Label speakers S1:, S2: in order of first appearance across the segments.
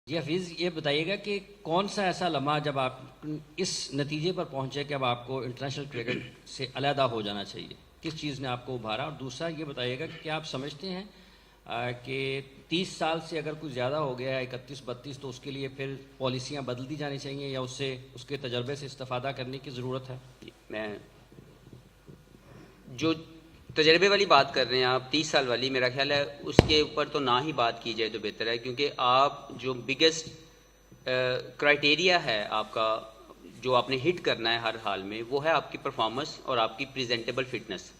S1: जी हफीज़, ये बताइएगा कि कौन सा ऐसा लम्हा जब आप इस नतीजे पर पहुंचे कि अब आपको इंटरनेशनल क्रिकेट से अलहदा हो जाना चाहिए, किस चीज़ ने आपको उभारा? और दूसरा ये बताइएगा कि क्या आप समझते हैं कि 30 साल से अगर कुछ ज़्यादा हो गया है, 31-32, तो उसके लिए फिर पॉलिसियाँ बदल दी जानी चाहिए या उससे उसके तजर्बे से इस्तेफादा करने की ज़रूरत है?
S2: मैं जो तजर्बे वाली बात कर रहे हैं आप, 30 साल वाली, मेरा ख्याल है उसके ऊपर तो ना ही बात की जाए तो बेहतर है, क्योंकि आप जो बिगेस्ट क्राइटेरिया है आपका, जो आपने हिट करना है हर हाल में, वो है आपकी परफॉर्मेंस और आपकी प्रेजेंटेबल फिटनेस।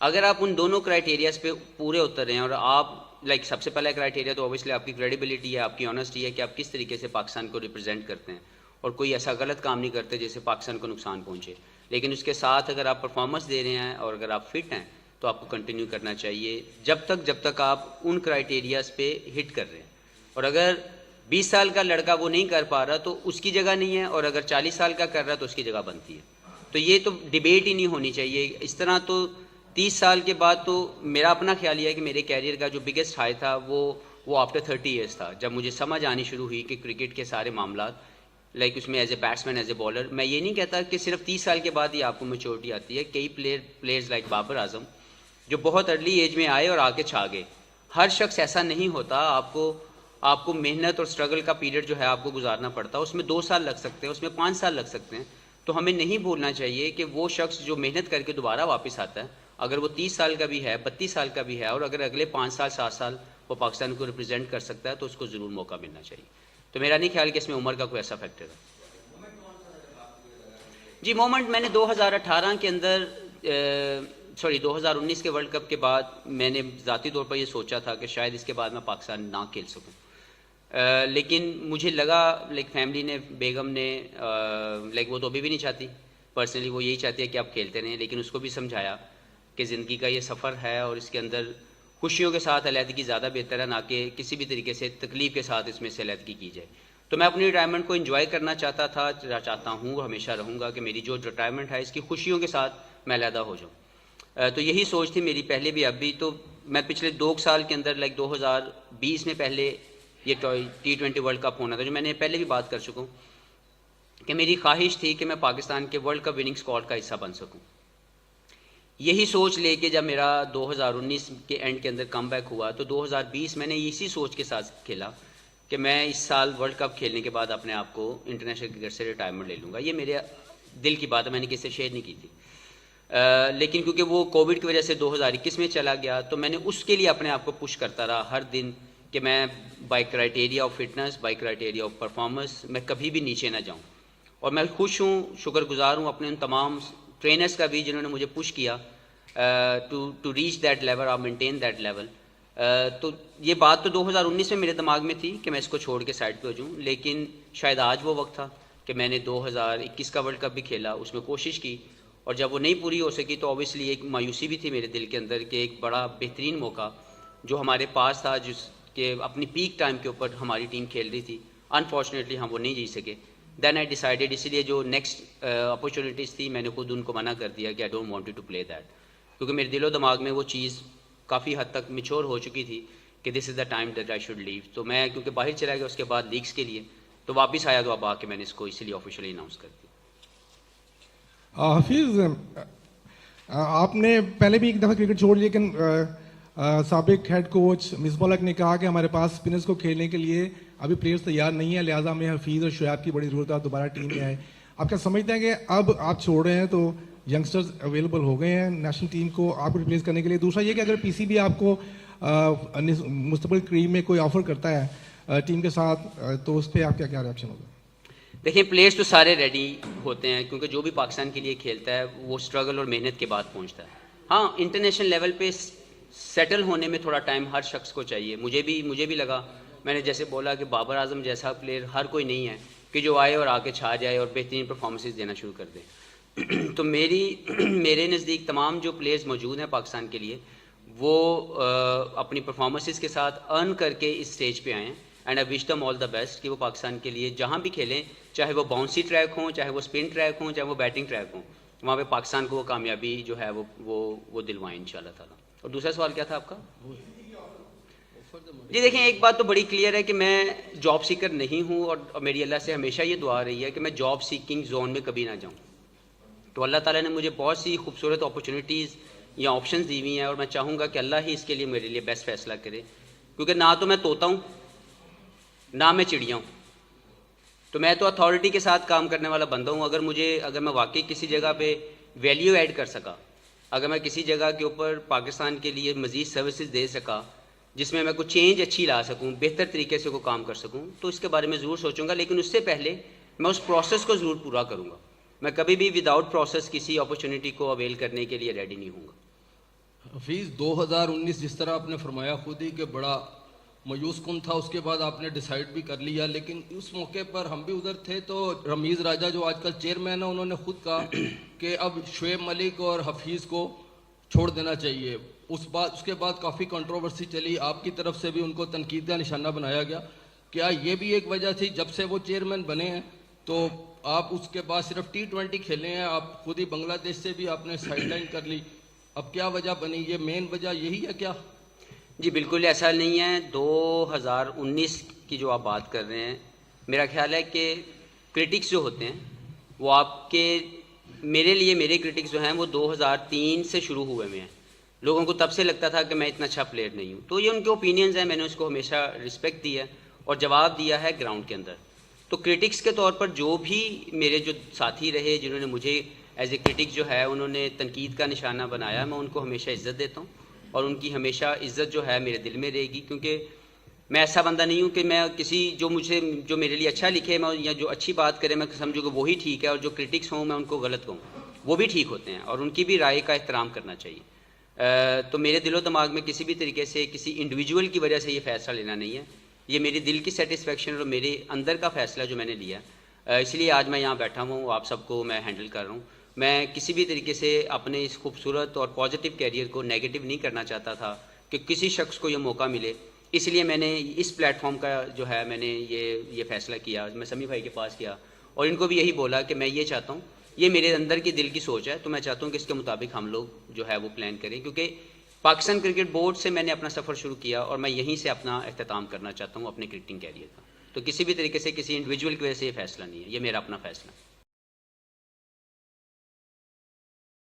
S2: अगर आप उन दोनों क्राइटेरियाज पे पूरे उतर रहे हैं और आप सबसे पहला क्राइटेरिया तो ऑब्वियसली आपकी क्रेडिबिलिटी है, आपकी ऑनेस्टी है कि आप किस तरीके से पाकिस्तान को रिप्रेजेंट करते हैं और कोई ऐसा गलत काम नहीं करते जिससे पाकिस्तान को नुकसान पहुंचे। लेकिन उसके साथ अगर आप परफॉर्मेंस दे रहे हैं और अगर आप फिट हैं तो आपको कंटिन्यू करना चाहिए जब तक आप उन क्राइटेरियाज पे हिट कर रहे हैं। और अगर 20 साल का लड़का वो नहीं कर पा रहा तो उसकी जगह नहीं है, और अगर 40 साल का कर रहा है तो उसकी जगह बनती है। तो ये तो डिबेट ही नहीं होनी चाहिए इस तरह। तो 30 साल के बाद तो मेरा अपना ख्याल ये है कि मेरे कैरियर का जो बिगेस्ट हाई था वो आफ्टर 30 ईयर्स था, जब मुझे समझ आनी शुरू हुई कि क्रिकेट के सारे मामला उसमें as a batsman, as a bowler. मैं ये नहीं कहता कि सिर्फ 30 साल के बाद ही आपको मैच्योरिटी आती है। कई प्लेयर्स लाइक बाबर आजम जो बहुत अर्ली एज में आए और आके छा गए। हर शख्स ऐसा नहीं होता। आपको मेहनत और स्ट्रगल का पीरियड जो है आपको गुजारना पड़ता है, उसमें 2 साल लग सकते हैं, उसमें 5 साल लग सकते हैं। तो हमें नहीं भूलना चाहिए कि वो शख्स जो मेहनत करके दोबारा वापस आता है, अगर वो 30 साल का भी है, 32 साल का भी है, और अगर अगले 5 साल 7 साल वो पाकिस्तान को रिप्रेजेंट कर सकता है तो उसको ज़रूर मौका मिलना चाहिए। तो मेरा नहीं ख्याल कि इसमें उम्र का कोई ऐसा फैक्टर है। जी, मोमेंट मैंने 2018 के अंदर 2019 के वर्ल्ड कप के बाद मैंने ज़ाती तौर पर ये सोचा था कि शायद इसके बाद मैं पाकिस्तान ना खेल सकूं। लेकिन मुझे लगा फैमिली ने, बेगम ने, वो तो अभी भी नहीं चाहती, पर्सनली वो यही चाहती है कि आप खेलते रहें। लेकिन उसको भी समझाया कि ज़िंदगी का ये सफ़र है और इसके अंदर खुशियों के साथ अलहदगी ज़्यादा बेहतर है, ना कि किसी भी तरीके से तकलीफ़ के साथ इसमें से अलहदगी की जाए। तो मैं अपनी रिटायरमेंट को एंजॉय करना चाहता हूँ और हमेशा रहूँगा कि मेरी जो रिटायरमेंट है इसकी खुशियों के साथ मैं अलहदा हो जाऊँ। तो यही सोच थी मेरी पहले भी, अब भी। तो मैं पिछले 2 साल के अंदर 2020 में पहले ये T20 वर्ल्ड कप होना था, जो मैंने पहले भी बात कर चुका हूँ कि मेरी ख्वाहिश थी कि मैं पाकिस्तान के वर्ल्ड कप विनिंग स्क्वाड का हिस्सा बन सकूँ। यही सोच लेके जब मेरा 2019 के एंड के अंदर कम बैक हुआ तो 2020 मैंने इसी सोच के साथ खेला कि मैं इस साल वर्ल्ड कप खेलने के बाद अपने आप को इंटरनेशनल क्रिकेट से रिटायरमेंट ले लूँगा। ये मेरे दिल की बात है, मैंने किसी से शेयर नहीं की थी। लेकिन क्योंकि वो कोविड की वजह से 2021 में चला गया तो मैंने उसके लिए अपने आप को पुश करता रहा हर दिन कि मैं by criteria of fitness, by criteria of performance मैं कभी भी नीचे ना जाऊँ। और मैं खुश हूँ, शुक्रगुजार हूँ अपने उन तमाम ट्रेनर्स का भी जिन्होंने मुझे पुश किया टू रीच दैट लेवल और मेंटेन दैट लेवल। तो ये बात तो 2019 में मेरे दिमाग में थी कि मैं इसको छोड़ के साइड पे हो जाऊँ, लेकिन शायद आज वो वक्त था कि मैंने 2021 का वर्ल्ड कप भी खेला, उसमें कोशिश की, और जब वो नहीं पूरी हो सकी तो ऑब्वियसली एक मायूसी भी थी मेरे दिल के अंदर कि एक बड़ा बेहतरीन मौका जो हमारे पास था, जिसके अपनी पीक टाइम के ऊपर हमारी टीम खेल रही थी, अनफॉर्चुनेटली हम वो नहीं जी सके। देन आई डिसाइडेड, इसलिए जो नेक्स्ट अपॉर्चुनिटीज़ थी मैंने खुद उनको मना कर दिया कि I don't want to play that, क्योंकि मेरे दिलो दिमाग में वो चीज़ काफ़ी हद तक मिच्योर हो चुकी थी कि this is the time that I should leave. तो मैं क्योंकि बाहर चला गया उसके बाद लीग्स के लिए, तो वापस आया तो अब आके मैंने इसको इसीलिए ऑफिशियली अनाउंस कर दिया।
S3: हाफिज़, आपने पहले भी एक दफ़ा क्रिकेट छोड़, लेकिन साबिक हेड कोच मिसबाह उल हक ने कहा कि हमारे पास स्पिनर्स को खेलने के लिए अभी प्लेयर्स तैयार नहीं है, लिहाजा हमें हफीज़ और शुएब की बड़ी ज़रूरत है दोबारा टीम में आए। आप क्या समझते हैं कि अब आप छोड़ रहे हैं तो यंगस्टर्स अवेलेबल हो गए हैं नेशनल टीम को आपको रिप्लेस करने के लिए? दूसरा ये कि अगर पीसीबी आपको मुस्तक़बिल करीब में कोई ऑफर करता है टीम के साथ, तो उस पर आपका क्या रिएक्शन होगा?
S2: देखिए, प्लेयर्स तो सारे रेडी होते हैं, क्योंकि जो भी पाकिस्तान के लिए खेलता है वो स्ट्रगल और मेहनत के बाद पहुंचता है। हाँ, इंटरनेशनल लेवल पे सेटल होने में थोड़ा टाइम हर शख्स को चाहिए। मुझे भी लगा, मैंने जैसे बोला कि बाबर आजम जैसा प्लेयर हर कोई नहीं है कि जो आए और आके छा जाए और बेहतरीन परफॉर्मेंसेस देना शुरू कर दे। तो मेरे नज़दीक तमाम जो प्लेयर्स मौजूद हैं पाकिस्तान के लिए, वो अपनी परफॉर्मेंसेस के साथ अर्न करके इस स्टेज पे आए हैं। And I wish them all the best कि वो पाकिस्तान के लिए जहाँ भी खेलें, चाहे वो बाउंसी ट्रैक हों, चाहे वो स्पिन ट्रैक हों, चाहे वो बैटिंग ट्रैक हों, वहाँ पे पाकिस्तान को वो कामयाबी जो है वो दिलवाएं इंशाल्लाह ताला। और दूसरा सवाल क्या था आपका? जी देखें, एक बात तो बड़ी क्लियर है कि मैं जॉब सीकर नहीं हूँ और मेरी अल्लाह से हमेशा ये दुआ रही है कि मैं जॉब सीकिंग जोन में कभी ना जाऊँ। तो अल्लाह ताला ने मुझे बहुत सी खूबसूरत अपॉर्चुनिटीज़ या ऑप्शंस दी हुई हैं और मैं चाहूँगा कि अल्लाह ही इसके लिए मेरे लिए बेस्ट फैसला करे, क्योंकि ना तो मैं तोता हूँ ना मैं चिड़िया हूँ। तो मैं तो अथॉरिटी के साथ काम करने वाला बंदा हूँ। अगर मैं वाकई किसी जगह पे वैल्यू ऐड कर सका, अगर मैं किसी जगह के ऊपर पाकिस्तान के लिए मज़ीद सर्विसेज दे सका जिसमें मैं कुछ चेंज अच्छी ला सकूं, बेहतर तरीके से कोई काम कर सकूं, तो इसके बारे में ज़रूर सोचूंगा। लेकिन उससे पहले मैं उस प्रोसेस को ज़रूर पूरा करूंगा। मैं कभी भी विदाउट प्रोसेस किसी अपॉर्चुनिटी को अवेल करने के लिए रेडी नहीं हूँगा।
S4: हफीज़, 2019 जिस तरह आपने फरमाया खुद ही कि बड़ा मायूस कुन था, उसके बाद आपने डिसाइड भी कर लिया, लेकिन उस मौके पर हम भी उधर थे तो रमीज़ राजा जो आजकल चेयरमैन है उन्होंने खुद कहा कि अब शुएब मलिक और हफीज़ को छोड़ देना चाहिए। उसके बाद काफ़ी कंट्रोवर्सी चली, आपकी तरफ से भी उनको तनकीद का निशाना बनाया गया। क्या ये भी एक वजह थी, जब से वो चेयरमैन बने हैं तो आप उसके बाद सिर्फ T20 खेले हैं, आप खुद ही बांग्लादेश से भी आपने साइडलाइन कर ली, अब क्या वजह बनी? ये मेन वजह यही है क्या?
S2: जी बिल्कुल ऐसा नहीं है। 2019 की जो आप बात कर रहे हैं, मेरा ख्याल है कि क्रिटिक्स जो होते हैं वो मेरे लिए मेरे क्रिटिक्स जो हैं वो 2003 से शुरू हुए हुए हैं। लोगों को तब से लगता था कि मैं इतना अच्छा प्लेयर नहीं हूँ। तो ये उनके ओपिनियंस हैं, मैंने उसको हमेशा रिस्पेक्ट दी है और जवाब दिया है ग्राउंड के अंदर। तो क्रिटिक्स के तौर पर जो भी मेरे जो साथी रहे जिन्होंने मुझे एज ए क्रिटिक जो है उन्होंने तनकीद का निशाना बनाया, मैं उनको हमेशा इज़्ज़त देता हूँ और उनकी हमेशा इज़्ज़त जो है मेरे दिल में रहेगी। क्योंकि मैं ऐसा बंदा नहीं हूँ कि मैं किसी जो मेरे लिए अच्छा लिखे मैं या जो अच्छी बात करे मैं समझूँ कि वही ठीक है, और जो क्रिटिक्स हों मैं उनको गलत कहूँ, वो भी ठीक होते हैं और उनकी भी राय का एहतराम करना चाहिए। तो मेरे दिलो दिमाग में किसी भी तरीके से किसी इंडिविजुअल की वजह से ये फ़ैसला लेना नहीं है। ये मेरी दिल की सेटिस्फेक्शन और मेरे अंदर का फ़ैसला जो मैंने लिया, इसलिए आज मैं यहाँ बैठा हूँ, आप सबको मैं हैंडल कर रहा हूँ। मैं किसी भी तरीके से अपने इस खूबसूरत और पॉजिटिव कैरियर को नेगेटिव नहीं करना चाहता था कि किसी शख्स को ये मौका मिले। इसलिए मैंने इस प्लेटफॉर्म का जो है मैंने ये फ़ैसला किया। मैं समी भाई के पास गया और इनको भी यही बोला कि मैं ये चाहता हूँ, ये मेरे अंदर की दिल की सोच है, तो मैं चाहता हूँ कि इसके मुताबिक हम लोग जो है वो प्लान करें। क्योंकि पाकिस्तान क्रिकेट बोर्ड से मैंने अपना सफ़र शुरू किया और मैं यहीं से अपना अख्ताम करना चाहता हूँ अपने क्रिकेटिंग कैरियर का। तो किसी भी तरीके से किसी इंडिविजुअल की वजह से ये फ़ैसला नहीं है, ये मेरा अपना फ़ैसला है।